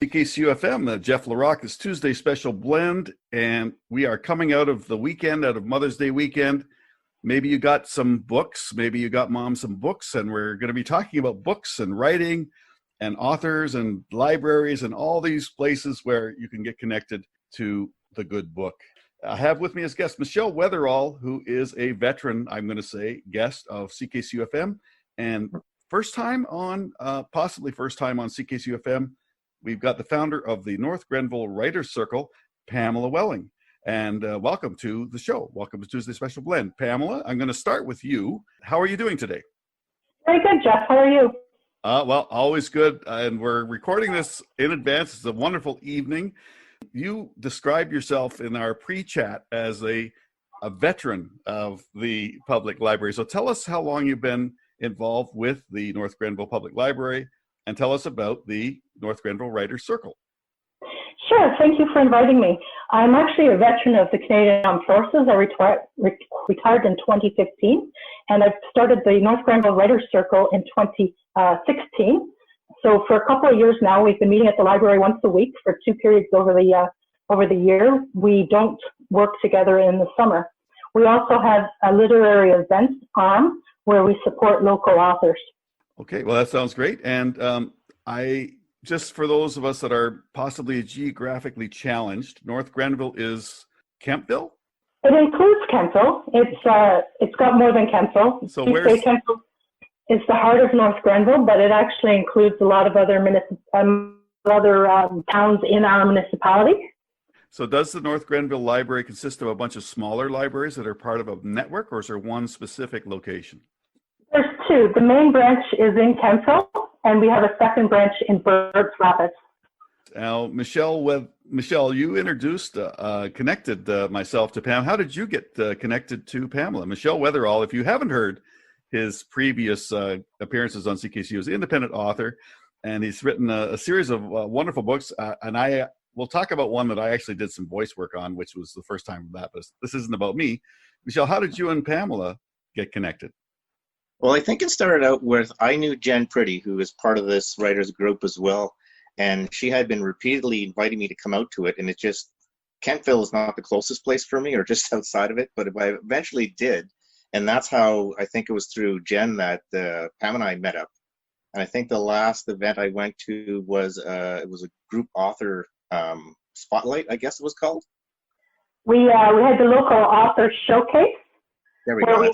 CKCU-FM, Jeff Larocque, this Tuesday special blend, and we are coming out of the weekend, out of Mother's Day weekend. Maybe you got some books, maybe you got mom some books, and we're going to be talking about books and writing and authors and libraries and all these places where you can get connected to the good book. I have with me as guest Michel Weatherall, who is a veteran, I'm going to say, guest of CKCU-FM, and first time on, possibly first time on CKCU-FM, we've got the founder of the North Grenville Writers Circle, Pamela Welling. And welcome to the show. Welcome to Tuesday Special Blend. Pamela, I'm going to start with you. How are you doing today? Very good, Jeff. How are you? Well, always good. And we're recording this in advance. It's a wonderful evening. You described yourself in our pre-chat as a veteran of the public library. So tell us how long you've been involved with the North Grenville Public Library, and tell us about the North Grenville Writers Circle. Sure. Thank you for inviting me. I'm actually a veteran of the Canadian Armed Forces. I retired in 2015, and I've started the North Grenville Writers Circle in 2016. So for a couple of years now, we've been meeting at the library once a week for 2 periods over the year. We don't work together in the summer. We also have a literary events arm where we support local authors. Okay, well, that sounds great. And just for those of us that are possibly geographically challenged, North Grenville is Kemptville? It includes Kemptville. It's got more than Kemptville. So where's Kemptville is the heart of North Grenville, but it actually includes a lot of other towns in our municipality. So does the North Grenville Library consist of a bunch of smaller libraries that are part of a network, or is there one specific location? There's two. The main branch is in Kemptville, and we have a second branch in Birds Rapids. Now, Michel, you introduced, connected myself to Pam. How did you get connected to Pamela? Michel Weatherall, if you haven't heard his previous appearances on CKCU, is an independent author, and he's written a series of wonderful books, and we'll talk about one that I actually did some voice work on, which was the first time of that, but this isn't about me. Michel, how did you and Pamela get connected? Well, I think it started out with, I knew Jen Pretty, who is part of this writers group as well, and she had been repeatedly inviting me to come out to it, and Kemptville is not the closest place for me, or just outside of it, but I eventually did, and that's how, I think it was through Jen that Pam and I met up. And I think the last event I went to was, it was a group author spotlight, I guess it was called. We had the local author showcase. There we go.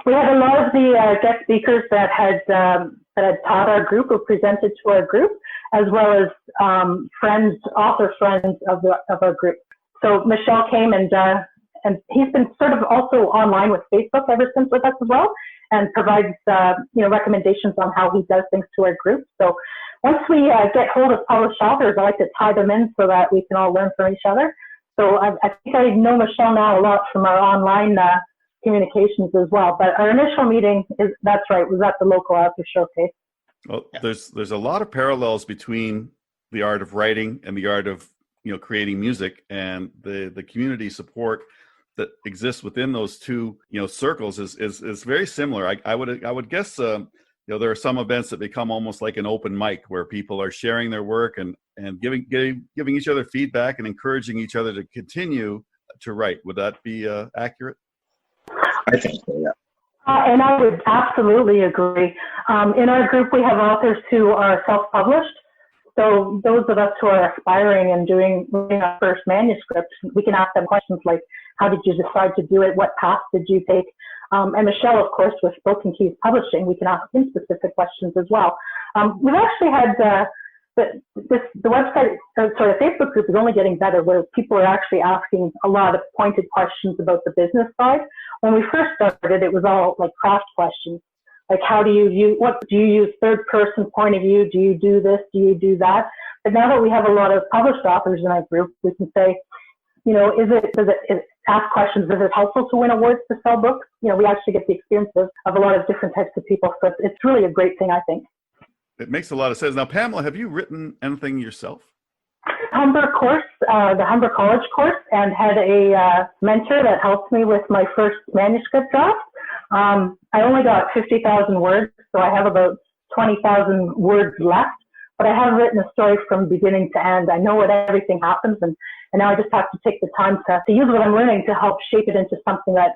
We had a lot of the guest speakers that had taught our group or presented to our group, as well as author friends of our group. So Michel came, and he's been sort of also online with Facebook ever since with us as well, and provides recommendations on how he does things to our group. So once we get hold of published authors, I like to tie them in so that we can all learn from each other. So I think I know Michel now a lot from our online communications as well. But our initial meeting was at the local author showcase. Well, there's a lot of parallels between the art of writing and the art of creating music, and the community support that exists within those two circles is very similar. I would guess there are some events that become almost like an open mic where people are sharing their work and giving each other feedback and encouraging each other to continue to write. Would that be accurate? I think so, yeah. And I would absolutely agree. In our group, we have authors who are self-published. So those of us who are aspiring and doing our first manuscript, we can ask them questions like, how did you decide to do it? What path did you take? And Michel, of course, with Spoken Keys Publishing, we can ask him specific questions as well. We've actually had the website, the Facebook group is only getting better, where people are actually asking a lot of pointed questions about the business side. When we first started, it was all like craft questions, like what do you use third person point of view? Do you do this? Do you do that? But now that we have a lot of published authors in our group, we can say, ask questions. Is it helpful to win awards to sell books? We actually get the experience of a lot of different types of people. So it's really a great thing, I think. It makes a lot of sense. Now, Pamela, have you written anything yourself? Humber course, the Humber College course, and had a mentor that helped me with my first manuscript draft. I only got 50,000 words, so I have about 20,000 words left. but I have written a story from beginning to end. I know what everything happens, and now I just have to take the time to use what I'm learning to help shape it into something that,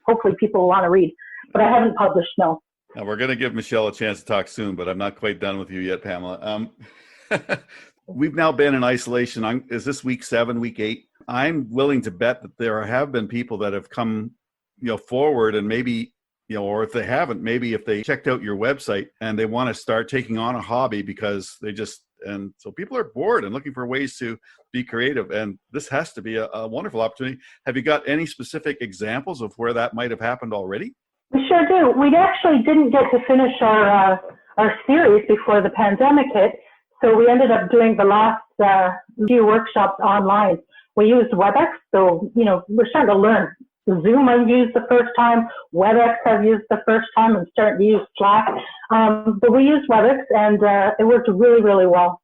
hopefully people will want to read. But I haven't published, no. Now, we're going to give Michelle a chance to talk soon, but I'm not quite done with you yet, Pamela. We've now been in isolation. Is this week 7, week 8? I'm willing to bet that there have been people that have come, forward, and maybe, or if they haven't, maybe if they checked out your website and they want to start taking on a hobby because and so people are bored and looking for ways to be creative. And this has to be a wonderful opportunity. Have you got any specific examples of where that might have happened already? We sure do. We actually didn't get to finish our series before the pandemic hit. So we ended up doing the last few workshops online. We used WebEx, so, we're starting to learn. Zoom I've used the first time, WebEx I've used the first time, and starting to use Slack. But we used WebEx, and it worked really, really well.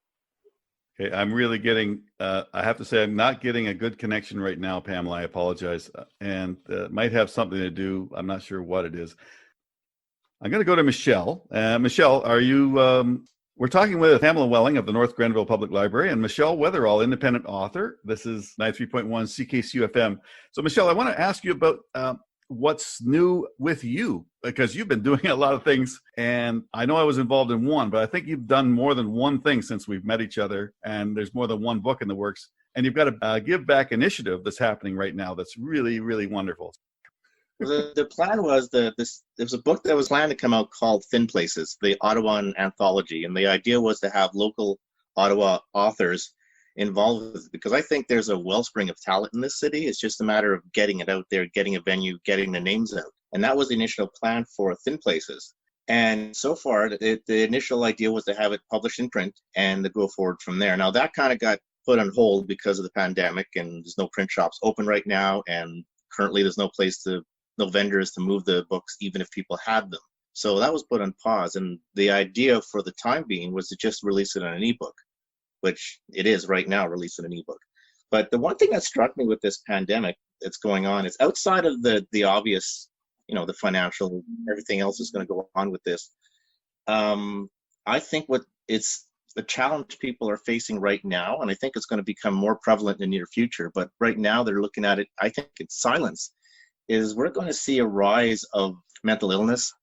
Okay, I'm really getting, I have to say, I'm not getting a good connection right now, Pamela. I apologize. And it might have something to do, I'm not sure what it is. I'm going to go to Michelle. Michelle, are you... We're talking with Pamela Welling of the North Grenville Public Library and Michel Weatherall, independent author. This is 93.1 CKCU-FM. So, Michelle, I want to ask you about what's new with you, because you've been doing a lot of things, and I know I was involved in one, but I think you've done more than one thing since we've met each other, and there's more than one book in the works. And you've got a Give Back initiative that's happening right now that's really, really wonderful. The plan was there was a book that was planned to come out called Thin Places, the Ottawan Anthology, and the idea was to have local Ottawa authors involved with it, because I think there's a wellspring of talent in this city. It's just a matter of getting it out there, getting a venue, getting the names out, and that was the initial plan for Thin Places. And so far, the initial idea was to have it published in print and to go forward from there. Now that kind of got put on hold because of the pandemic, and there's no print shops open right now, and currently there's no vendors to move the books, even if people had them. So that was put on pause. And the idea for the time being was to just release it on an ebook, which it is right now, released in an ebook. But the one thing that struck me with this pandemic that's going on is outside of the obvious, the financial, everything else is going to go on with this. I think it's the challenge people are facing right now, and I think it's going to become more prevalent in the near future. But right now they're looking at it, I think it's silence, is we're going to see a rise of mental illness,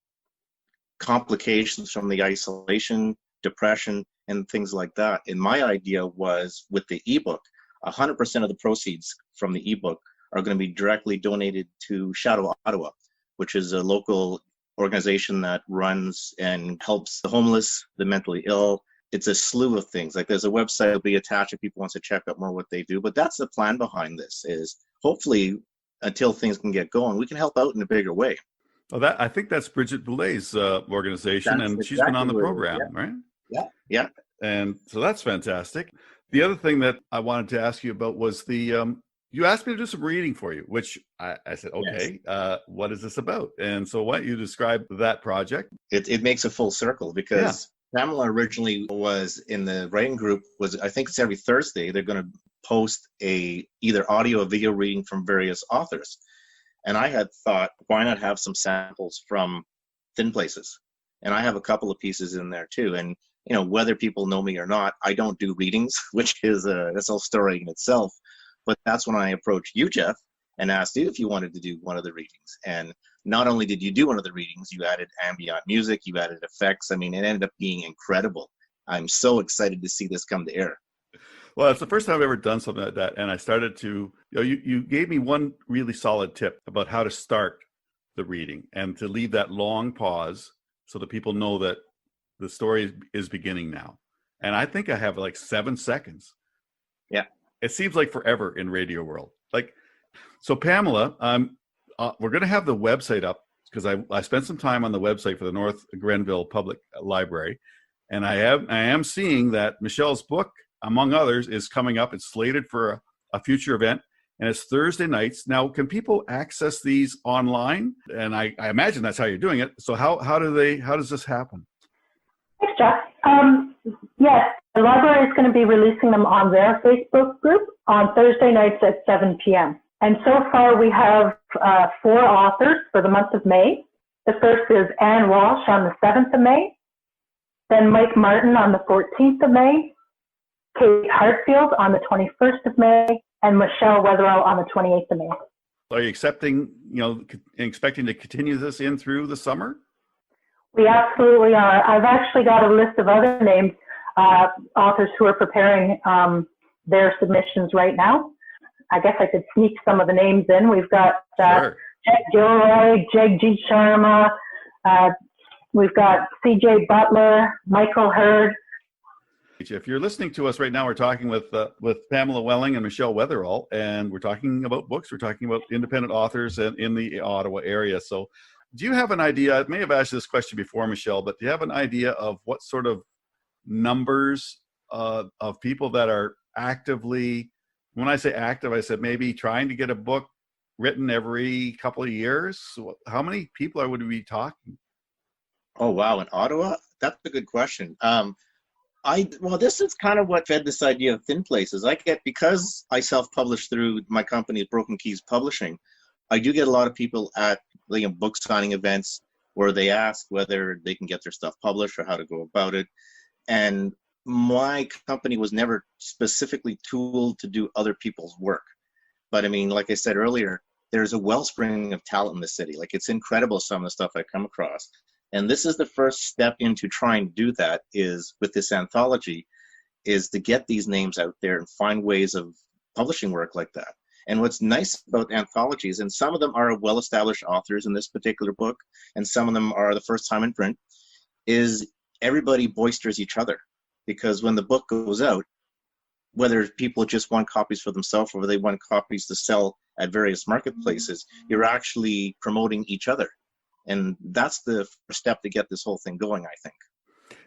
complications from the isolation, depression, and things like that. And my idea was, with the ebook, 100% of the proceeds from the ebook are going to be directly donated to Shadow Ottawa, which is a local organization that runs and helps the homeless, the mentally ill. It's a slew of things. Like, there's a website that'll be attached if people want to check out more what they do. But that's the plan behind this, is hopefully, until things can get going, we can help out in a bigger way. Well, I think that's Bridget Boulet's organization, and she's been on the program, right? Yeah. And so that's fantastic. The other thing that I wanted to ask you about was you asked me to do some reading for you, which I said, okay, yes. What is this about? And so why don't you describe that project? It makes a full circle, because Pamela originally was in the writing group. I think it's every Thursday they're going to post either audio or video reading from various authors. And I had thought, why not have some samples from Thin Places? And I have a couple of pieces in there too. And, whether people know me or not, I don't do readings, which is that's a whole story in itself. But that's when I approached you, Jeff, and asked you if you wanted to do one of the readings. And not only did you do one of the readings, you added ambient music, you added effects. I mean, it ended up being incredible. I'm so excited to see this come to air. Well, it's the first time I've ever done something like that. And I started to, you gave me one really solid tip about how to start the reading and to leave that long pause so that people know that the story is beginning now. And I think I have like 7 seconds. Yeah. It seems like forever in radio world. So Pamela, we're going to have the website up, because I spent some time on the website for the North Grenville Public Library. And I am seeing that Michelle's book, among others, is coming up. It's slated for a future event, and it's Thursday nights. Now, can people access these online? And I imagine that's how you're doing it. So how does this happen? Thanks, Jeff. Yes, the library is going to be releasing them on their Facebook group on Thursday nights at 7 p.m. And so far we have 4 authors for the month of May. The first is Anne Walsh on the 7th of May. Then Mike Martin on the 14th of May, Kate Hartfield on the 21st of May, and Michel Weatherall on the 28th of May. Are you expecting to continue this in through the summer? We absolutely are. I've actually got a list of other named authors who are preparing their submissions right now. I guess I could sneak some of the names in. We've got Sure. Jack Gilroy, Jagjit Sharma, we've got C.J. Butler, Michael Hurd. If you're listening to us right now, we're talking with Pamela Welling and Michel Weatherall, and we're talking about books. We're talking about independent authors in the Ottawa area. So do you have an idea? I may have asked this question before, Michel, but do you have an idea of what sort of numbers of people that are actively, when I say active, I said maybe trying to get a book written every couple of years? How many people would we be talking? Oh, wow. In Ottawa? That's a good question. Well, this is kind of what fed this idea of thin places. Because I self-publish through my company, Broken Keys Publishing, I do get a lot of people at book signing events where they ask whether they can get their stuff published or how to go about it. And my company was never specifically tooled to do other people's work. But I mean, like I said earlier, there's a wellspring of talent in the city. It's incredible, some of the stuff I come across. And this is the first step into trying to do that, is with this anthology, is to get these names out there and find ways of publishing work like that. And what's nice about anthologies, and some of them are well-established authors in this particular book, and some of them are the first time in print, is everybody boisters each other. Because when the book goes out, whether people just want copies for themselves or they want copies to sell at various marketplaces, you're actually promoting each other. And that's the first step to get this whole thing going, I think.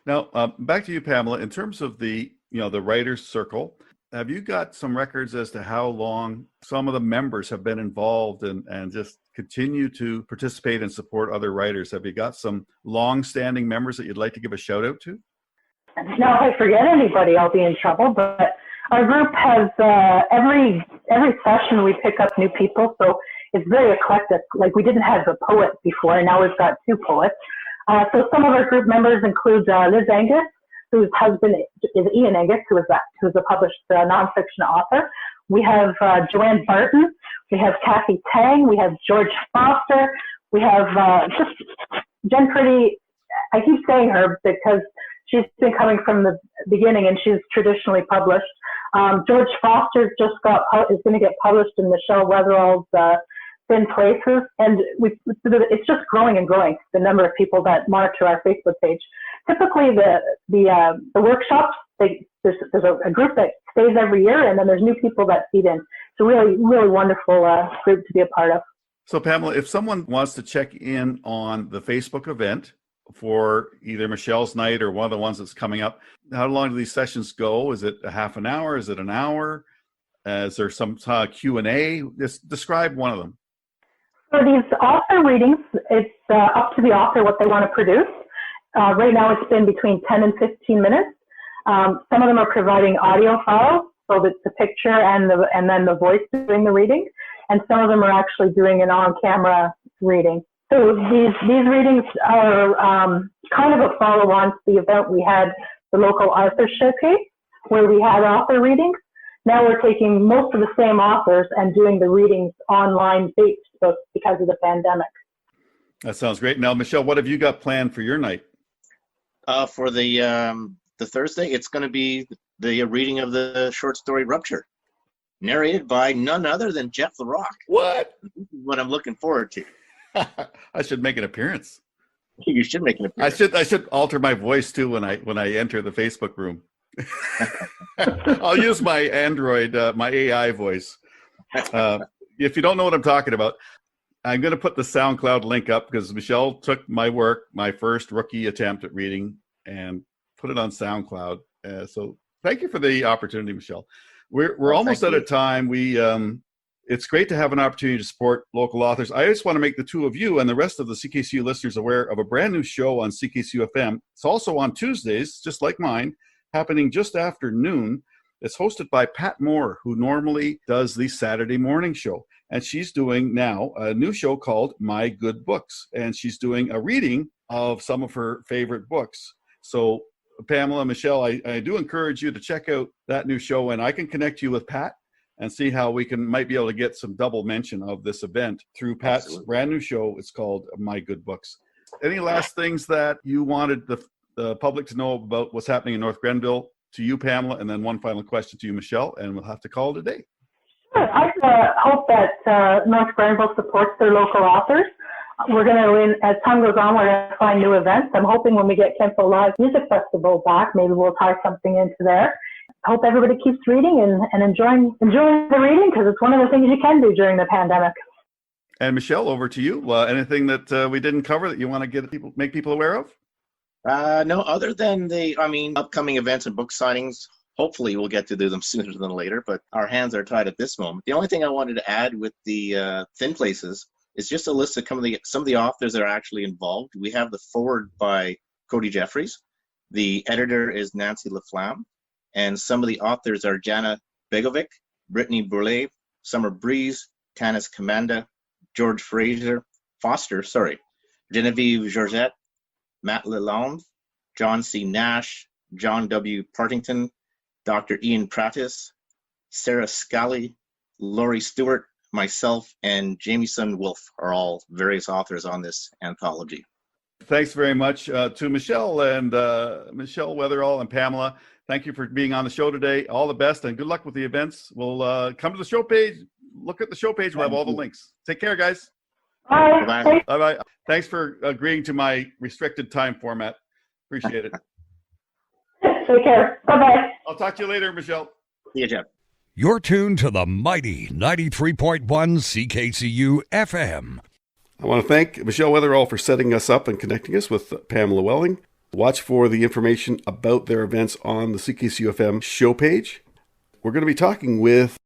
Now, back to you, Pamela. In terms of the writers' circle, have you got some records as to how long some of the members have been involved and just continue to participate and support other writers? Have you got some long-standing members that you'd like to give a shout out to? Now, if I forget anybody, I'll be in trouble. But our group has every session we pick up new people, so it's very eclectic. We didn't have a poet before, and now we've got two poets. So some of our group members include Liz Angus, whose husband is Ian Angus, who's a published nonfiction author. We have Joanne Barton. We have Kathy Tang. We have George Foster. We have just Jen Pretty. I keep saying her because she's been coming from the beginning, and she's traditionally published. George Foster is going to get published in Michel Weatherall's Thin Places, and it's just growing and growing, the number of people that monitor our Facebook page. Typically, the workshops, there's a group that stays every year, and then there's new people that feed in. It's a really, really wonderful group to be a part of. So, Pamela, if someone wants to check in on the Facebook event for either Michelle's night or one of the ones that's coming up, how long do these sessions go? Is it a half an hour? Is it an hour? Is there some Q&A? Just describe one of them. For these author readings, it's up to the author what they want to produce. Right now it's been between 10 and 15 minutes. Some of them are providing audio files, so that the picture and then the voice doing the reading. And some of them are actually doing an on-camera reading. So these readings are kind of a follow-on to the event we had, the local author showcase, where we had author readings. Now we're taking most of the same authors and doing the readings online based because of the pandemic. That sounds great. Now, Michel, what have you got planned for your night? For the Thursday, it's going to be the reading of the short story Rupture, narrated by none other than Jeff Larocque. What? This is what I'm looking forward to. I should make an appearance. You should make an appearance. I should alter my voice too when I enter the Facebook room. I'll use my Android, my AI voice. If you don't know what I'm talking about, I'm going to put the SoundCloud link up because Michelle took my work, my first rookie attempt at reading, and put it on SoundCloud. So thank you for the opportunity, Michelle. We're almost out of time. It's great to have an opportunity to support local authors. I just want to make the two of you and the rest of the CKCU listeners aware of a brand new show on CKCU-FM. It's also on Tuesdays, just like mine, happening just after noon. It's hosted by Pat Moore, who normally does the Saturday morning show. And she's doing now a new show called My Good Books. And she's doing a reading of some of her favorite books. So Pamela, Michelle, I do encourage you to check out that new show, and I can connect you with Pat and see how we might be able to get some double mention of this event through Pat's brand new show. It's called My Good Books. Any last things that you wanted the public to know about what's happening in North Grenville to you, Pamela, and then one final question to you, Michelle, and we'll have to call it a day. Sure. I hope that North Grenville supports their local authors. We're going to, as time goes on, we're going to find new events. I'm hoping when we get Kemptville Live Music Festival back, maybe we'll tie something into there. I hope everybody keeps reading and enjoying the reading, because it's one of the things you can do during the pandemic. And Michelle, over to you. Anything that we didn't cover that you want to make people aware of? No, other than upcoming events and book signings. Hopefully we'll get to do them sooner than later, but our hands are tied at this moment. The only thing I wanted to add with the Thin Places is just a list of some of the authors that are actually involved. We have the foreword by Cody Jeffries. The editor is Nancy Laflamme. And some of the authors are Jana Begovic, Brittany Bourlet, Summer Breeze, Tanis Commanda, George Foster, Genevieve Georgette, Matt Lalonde, John C. Nash, John W. Partington, Dr. Ian Pratis, Sarah Scally, Laurie Stewart, myself, and Jamieson Wolf are all various authors on this anthology. Thanks very much to Michelle and Michel Weatherall and Pamela. Thank you for being on the show today. All the best and good luck with the events. We'll come to the show page. Look at the show page. We'll have all the links. Take care, guys. Bye. Bye-bye. Bye-bye. Thanks for agreeing to my restricted time format. Appreciate it. Take care. Bye-bye. I'll talk to you later, Michelle. See you, Jeff. You're tuned to the mighty 93.1 CKCU-FM. I want to thank Michel Weatherall for setting us up and connecting us with Pamela Welling. Watch for the information about their events on the CKCU-FM show page. We're going to be talking with